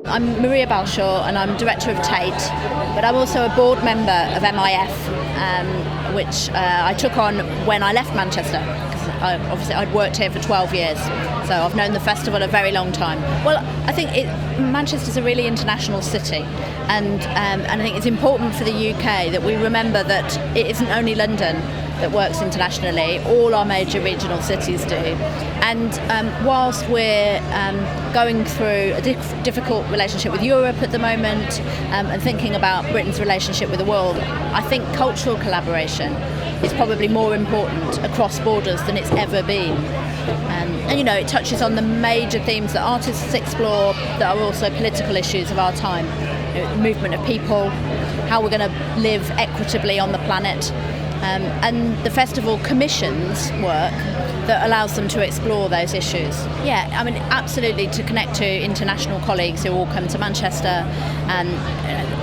I'm Maria Balshaw and I'm director of TATE, but I'm also a board member of MIF, which I took on when I left Manchester, because obviously I'd worked here for 12 years, so I've known the festival a very long time. Well, I think Manchester's a really international city, and I think it's important for the UK that we remember that it isn't only London that works internationally. All our major regional cities do. And whilst we're going through a difficult relationship with Europe at the moment, and thinking about Britain's relationship with the world, I think cultural collaboration is probably more important across borders than it's ever been. And you know, it touches on the major themes that artists explore that are also political issues of our time. You know, the movement of people, how we're going to live equitably on the planet. And the festival commissions work that allows them to explore those issues. Yeah, I mean, absolutely, to connect to international colleagues who all come to Manchester. And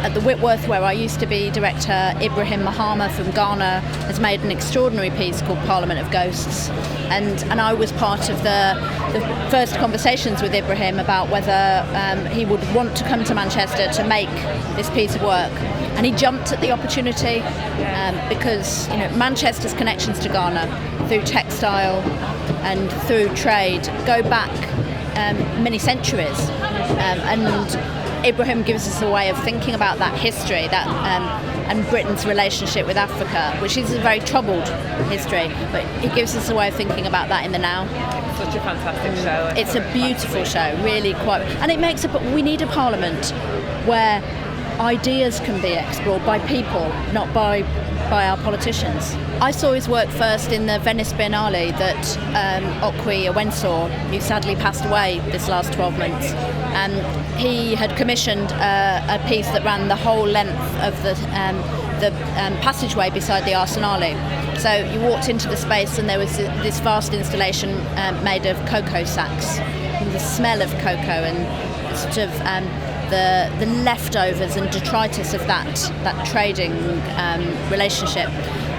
at the Whitworth, where I used to be director, Ibrahim Mahama from Ghana has made an extraordinary piece called Parliament of Ghosts. And I was part of the first conversations with Ibrahim about whether he would want to come to Manchester to make this piece of work. And he jumped at the opportunity because, you know, Manchester's connections to Ghana through textile and through trade go back many centuries. And Ibrahim gives us a way of thinking about that history, that and Britain's relationship with Africa, which is a very troubled history, but he gives us a way of thinking about that in the now. Such a fantastic show. It's a beautiful show, really quite, and it makes we need a parliament where ideas can be explored by people, not by our politicians. I saw his work first in the Venice Biennale that Okwi Awensor, who sadly passed away this last 12 months, he had commissioned a piece that ran the whole length of the passageway beside the Arsenale. So you walked into the space and there was this vast installation made of cocoa sacks, and the smell of cocoa and sort of the leftovers and detritus of that trading relationship.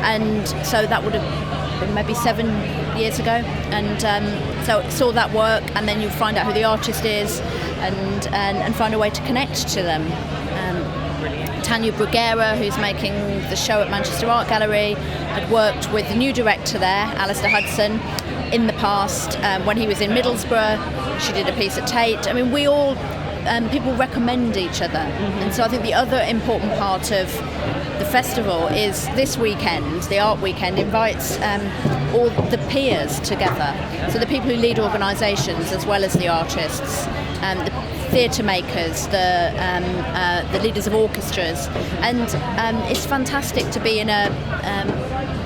And so that would have been maybe 7 years ago, and so saw that work, and then you find out who the artist is and find a way to connect to them. Tanya Bruguera, who's making the show at Manchester Art Gallery, had worked with the new director there, Alistair Hudson, in the past when he was in Middlesbrough. She did a piece at Tate. I mean, we all people recommend each other. And so I think the other important part of the festival is this weekend, the art weekend, invites all the peers together. So the people who lead organisations as well as the artists, the theatre makers, the leaders of orchestras. And it's fantastic to be in a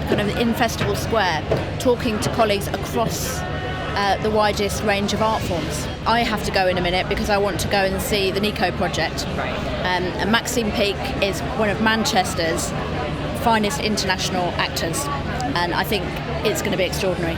kind of in Festival Square talking to colleagues across the widest range of art forms. I have to go in a minute because I want to go and see the Nico project. Right. And Maxine Peake is one of Manchester's finest international actors, and I think it's going to be extraordinary.